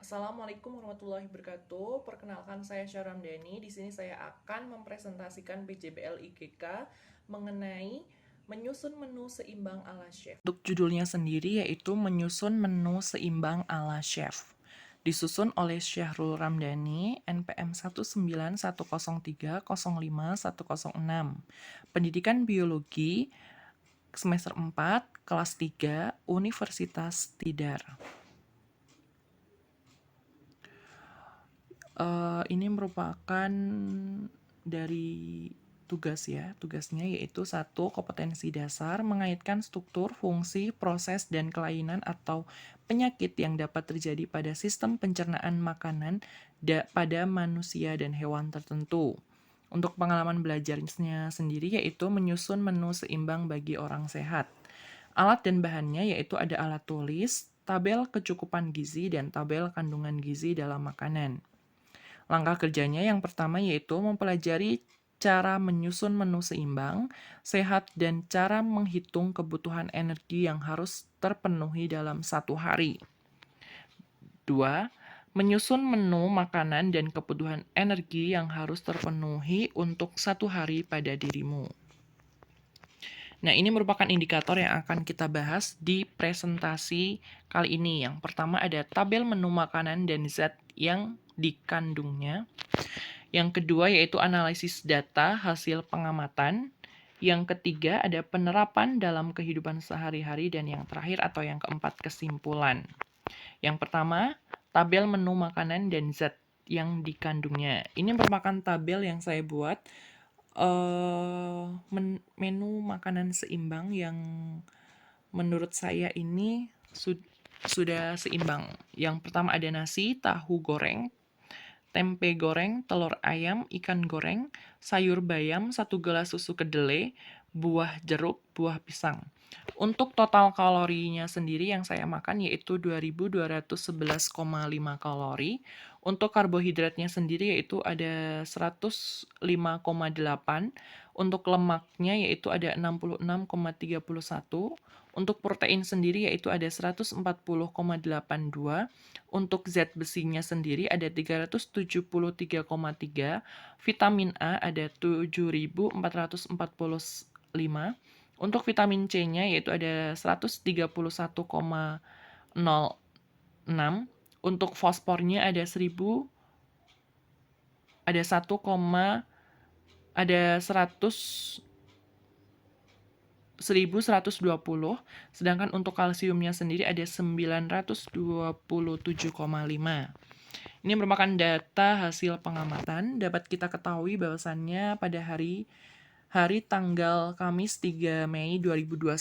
Assalamualaikum warahmatullahi wabarakatuh. Perkenalkan saya Syahramdani. Di sini saya akan mempresentasikan PJBL IGK mengenai menyusun menu seimbang ala chef. Untuk judulnya sendiri yaitu menyusun menu seimbang ala chef. Disusun oleh Syahrul Ramdhani, NPM 19103051006. Pendidikan Biologi semester 4, kelas 3, Universitas Tidar. Ini merupakan dari tugasnya yaitu 1. Kompetensi dasar mengaitkan struktur, fungsi, proses, dan kelainan atau penyakit yang dapat terjadi pada sistem pencernaan makanan pada manusia dan hewan tertentu. Untuk pengalaman belajarnya sendiri yaitu menyusun menu seimbang bagi orang sehat. Alat dan bahannya yaitu ada alat tulis, tabel kecukupan gizi, dan tabel kandungan gizi dalam makanan. Langkah kerjanya yang pertama yaitu mempelajari cara menyusun menu seimbang, sehat, dan cara menghitung kebutuhan energi yang harus terpenuhi dalam satu hari. 2. Menyusun menu makanan dan kebutuhan energi yang harus terpenuhi untuk satu hari pada dirimu. Nah, ini merupakan indikator yang akan kita bahas di presentasi kali ini. Yang pertama ada tabel menu makanan dan zat yang dikandungnya. Yang kedua yaitu analisis data hasil pengamatan. Yang ketiga ada penerapan dalam kehidupan sehari-hari, dan yang terakhir atau yang keempat kesimpulan. Yang pertama, tabel menu makanan dan zat yang dikandungnya. Ini merupakan tabel yang saya buat menu makanan seimbang yang menurut saya ini sudah seimbang. Yang pertama ada nasi, tahu goreng, tempe goreng, telur ayam, ikan goreng, sayur bayam, 1 gelas susu kedelai, buah jeruk, buah pisang. Untuk total kalorinya sendiri yang saya makan yaitu 2211,5 kalori. Untuk karbohidratnya sendiri yaitu ada 105,8. Untuk lemaknya yaitu ada 66,31. Untuk protein sendiri yaitu ada 140,82. Untuk zat besinya sendiri ada 373,3. Vitamin A ada 7445. Untuk vitamin C-nya yaitu ada 131,06. Untuk fosfornya ada 100 1120, sedangkan untuk kalsiumnya sendiri ada 927,5. Ini merupakan data hasil pengamatan. Dapat kita ketahui bahwasannya pada hari tanggal Kamis 3 Mei 2021,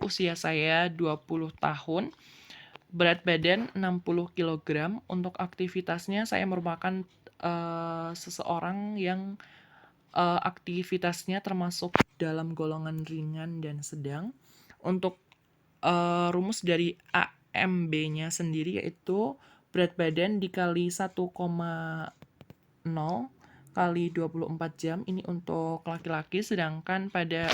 usia saya 20 tahun, berat badan 60 kg. Untuk aktivitasnya saya merupakan seseorang yang aktivitasnya termasuk dalam golongan ringan dan sedang. Untuk rumus dari AMB-nya sendiri yaitu berat badan dikali 1,0 kali 24 jam. Ini untuk laki-laki, sedangkan pada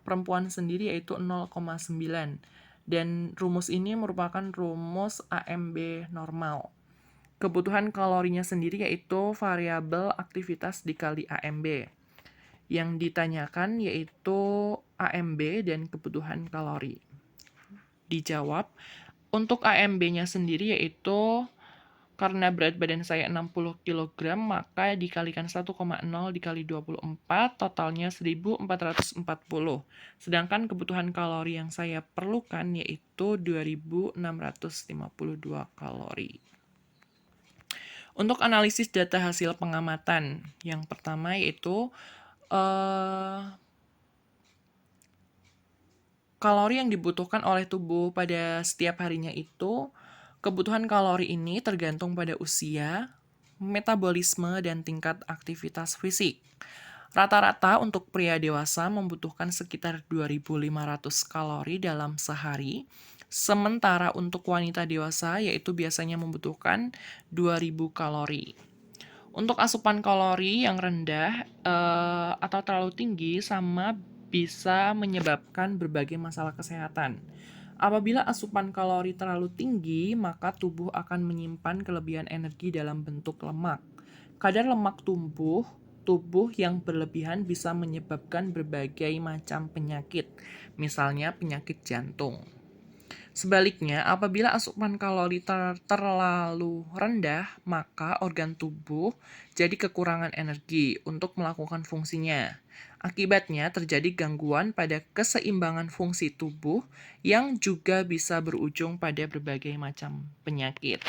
perempuan sendiri yaitu 0,9. Dan rumus ini merupakan rumus AMB normal. Kebutuhan kalorinya sendiri yaitu variabel aktivitas dikali AMB. Yang ditanyakan yaitu AMB dan kebutuhan kalori. Dijawab. Untuk AMB-nya sendiri yaitu karena berat badan saya 60 kg, maka dikalikan 1,0 dikali 24, totalnya 1440. Sedangkan kebutuhan kalori yang saya perlukan yaitu 2652 kalori. Untuk analisis data hasil pengamatan, yang pertama yaitu kalori yang dibutuhkan oleh tubuh pada setiap harinya itu, kebutuhan kalori ini tergantung pada usia, metabolisme, dan tingkat aktivitas fisik. Rata-rata untuk pria dewasa membutuhkan sekitar 2.500 kalori dalam sehari, sementara untuk wanita dewasa yaitu biasanya membutuhkan 2.000 kalori. Untuk asupan kalori yang rendah atau terlalu tinggi sama bisa menyebabkan berbagai masalah kesehatan. Apabila asupan kalori terlalu tinggi, maka tubuh akan menyimpan kelebihan energi dalam bentuk lemak. Kadar lemak tubuh yang berlebihan bisa menyebabkan berbagai macam penyakit, misalnya penyakit jantung. Sebaliknya, apabila asupan kalori terlalu rendah, maka organ tubuh jadi kekurangan energi untuk melakukan fungsinya. Akibatnya terjadi gangguan pada keseimbangan fungsi tubuh yang juga bisa berujung pada berbagai macam penyakit.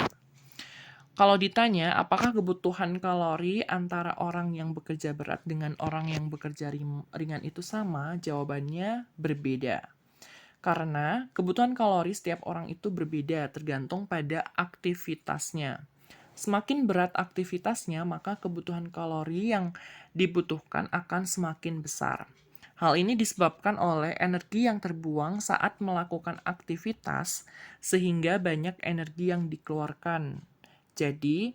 Kalau ditanya, apakah kebutuhan kalori antara orang yang bekerja berat dengan orang yang bekerja ringan itu sama? Jawabannya berbeda. Karena kebutuhan kalori setiap orang itu berbeda tergantung pada aktivitasnya. Semakin berat aktivitasnya, maka kebutuhan kalori yang dibutuhkan akan semakin besar. Hal ini disebabkan oleh energi yang terbuang saat melakukan aktivitas, sehingga banyak energi yang dikeluarkan. Jadi,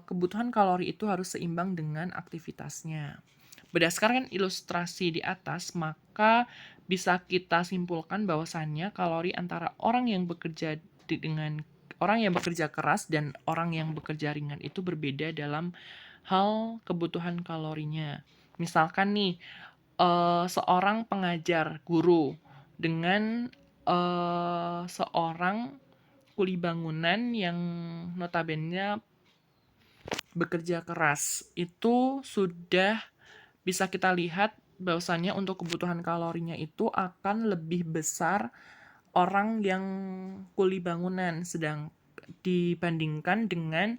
kebutuhan kalori itu harus seimbang dengan aktivitasnya. Berdasarkan ilustrasi di atas, maka bisa kita simpulkan bahwasannya kalori antara orang yang bekerja keras dan orang yang bekerja ringan itu berbeda dalam hal kebutuhan kalorinya. Misalkan nih, seorang pengajar guru dengan seorang kuli bangunan yang notabene bekerja keras, itu sudah bisa kita lihat bahwasannya untuk kebutuhan kalorinya itu akan lebih besar orang yang kuli bangunan sedang dibandingkan dengan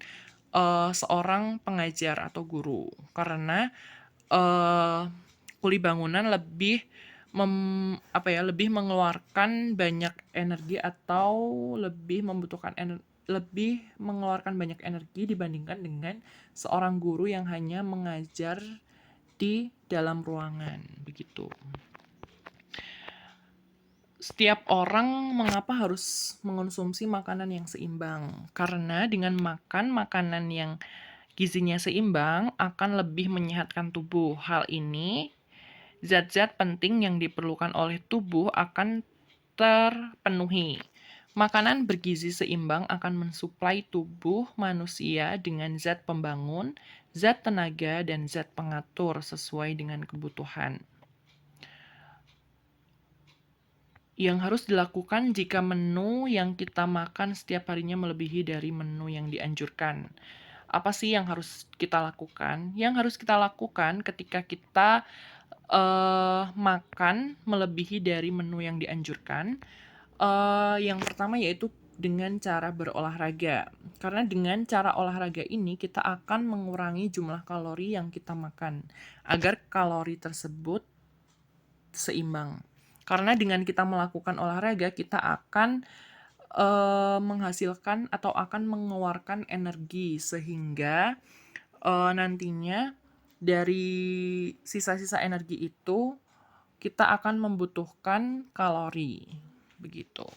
seorang pengajar atau guru, karena kuli bangunan lebih mengeluarkan banyak energi atau lebih mengeluarkan banyak energi dibandingkan dengan seorang guru yang hanya mengajar di dalam ruangan, begitu. Setiap orang mengapa harus mengonsumsi makanan yang seimbang? Karena dengan makan makanan yang gizinya seimbang akan lebih menyehatkan tubuh. Hal ini, zat-zat penting yang diperlukan oleh tubuh akan terpenuhi. Makanan bergizi seimbang akan mensuplai tubuh manusia dengan zat pembangun, zat tenaga, dan zat pengatur sesuai dengan kebutuhan. Yang harus dilakukan jika menu yang kita makan setiap harinya melebihi dari menu yang dianjurkan. Apa sih yang harus kita lakukan? Yang harus kita lakukan ketika kita makan melebihi dari menu yang dianjurkan, yang pertama yaitu dengan cara berolahraga. Karena dengan cara olahraga ini kita akan mengurangi jumlah kalori yang kita makan agar kalori tersebut seimbang. Karena dengan kita melakukan olahraga, kita akan menghasilkan atau akan mengeluarkan energi, sehingga nantinya dari sisa-sisa energi itu kita akan membutuhkan kalori, begitu.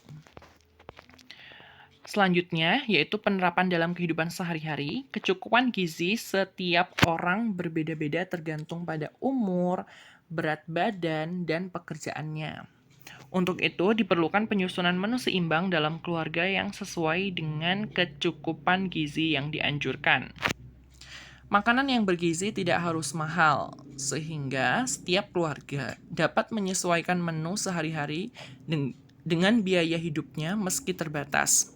Selanjutnya, yaitu penerapan dalam kehidupan sehari-hari. Kecukupan gizi setiap orang berbeda-beda tergantung pada umur, berat badan, dan pekerjaannya. Untuk itu, diperlukan penyusunan menu seimbang dalam keluarga yang sesuai dengan kecukupan gizi yang dianjurkan. Makanan yang bergizi tidak harus mahal, sehingga setiap keluarga dapat menyesuaikan menu sehari-hari dengan biaya hidupnya meski terbatas.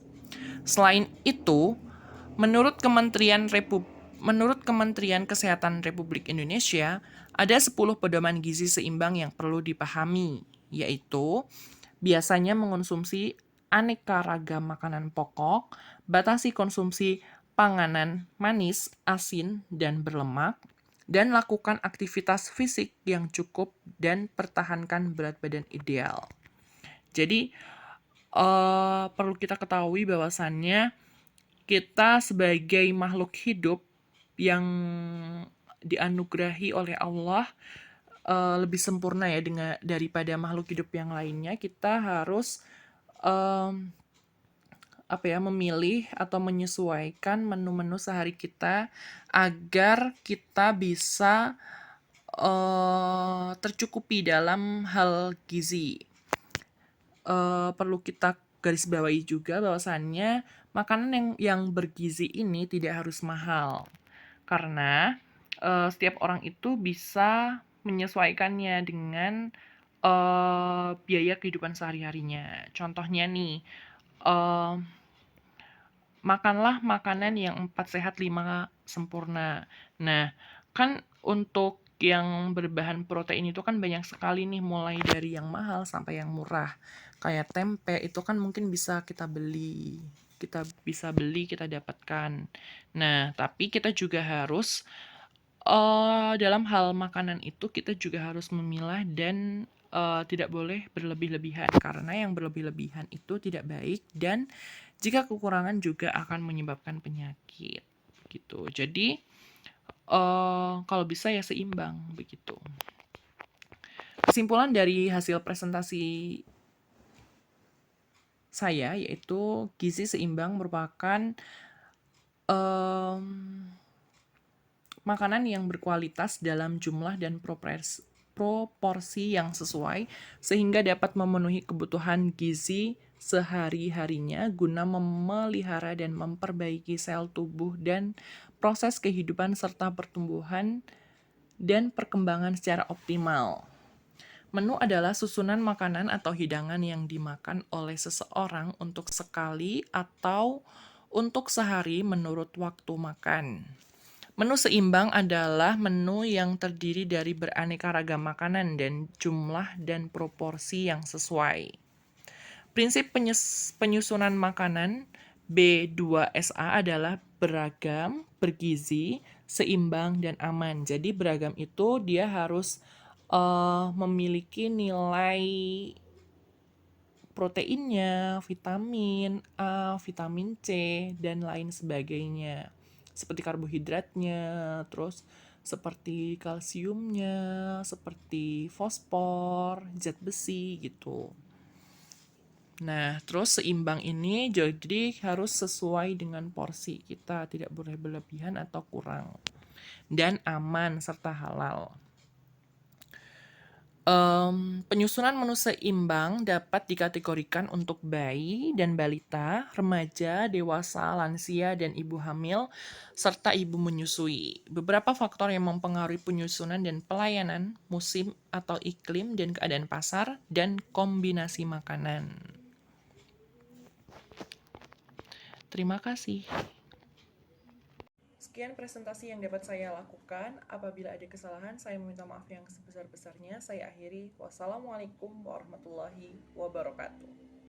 Selain itu, menurut Kementerian Kesehatan Republik Indonesia, ada 10 pedoman gizi seimbang yang perlu dipahami, yaitu biasanya mengonsumsi aneka ragam makanan pokok, batasi konsumsi panganan manis, asin, dan berlemak, dan lakukan aktivitas fisik yang cukup dan pertahankan berat badan ideal. Jadi, perlu kita ketahui bahwasannya kita sebagai makhluk hidup yang dianugerahi oleh Allah lebih sempurna ya daripada makhluk hidup yang lainnya. Kita harus memilih atau menyesuaikan menu-menu sehari kita agar kita bisa tercukupi dalam hal gizi. perlu kita garis bawahi juga bahwasannya makanan yang bergizi ini tidak harus mahal. Karena, setiap orang itu bisa menyesuaikannya dengan, biaya kehidupan sehari-harinya. Contohnya nih, eee, makanlah makanan yang 4 sehat 5 sempurna. Nah, kan untuk yang berbahan protein itu kan banyak sekali nih, mulai dari yang mahal sampai yang murah. Kayak tempe itu kan mungkin bisa beli, kita dapatkan. Nah, tapi kita juga harus, dalam hal makanan itu kita juga harus memilah dan, tidak boleh berlebih-lebihan, karena yang berlebih-lebihan itu tidak baik dan jika kekurangan juga akan menyebabkan penyakit, gitu. Jadi, kalau bisa ya seimbang, begitu. Kesimpulan dari hasil presentasi saya yaitu gizi seimbang merupakan, makanan yang berkualitas dalam jumlah dan proporsi yang sesuai sehingga dapat memenuhi kebutuhan gizi sehari-harinya guna memelihara dan memperbaiki sel tubuh dan proses kehidupan serta pertumbuhan dan perkembangan secara optimal. Menu adalah susunan makanan atau hidangan yang dimakan oleh seseorang untuk sekali atau untuk sehari menurut waktu makan. Menu seimbang adalah menu yang terdiri dari beraneka ragam makanan dan jumlah dan proporsi yang sesuai. Prinsip penyusunan makanan B2SA adalah beragam, bergizi, seimbang, dan aman. Jadi beragam itu dia harus memiliki nilai proteinnya, vitamin A, vitamin C, dan lain sebagainya. Seperti karbohidratnya, terus seperti kalsiumnya, seperti fosfor, zat besi gitu. Nah, terus seimbang ini jadi harus sesuai dengan porsi kita, tidak boleh berlebihan atau kurang. Dan aman serta halal. Penyusunan menu seimbang dapat dikategorikan untuk bayi dan balita, remaja, dewasa, lansia, dan ibu hamil, serta ibu menyusui. Beberapa faktor yang mempengaruhi penyusunan dan pelayanan, musim atau iklim dan keadaan pasar, dan kombinasi makanan. Terima kasih. Sekian presentasi yang dapat saya lakukan. Apabila ada kesalahan, saya meminta maaf yang sebesar-besarnya. Saya akhiri. Wassalamualaikum warahmatullahi wabarakatuh.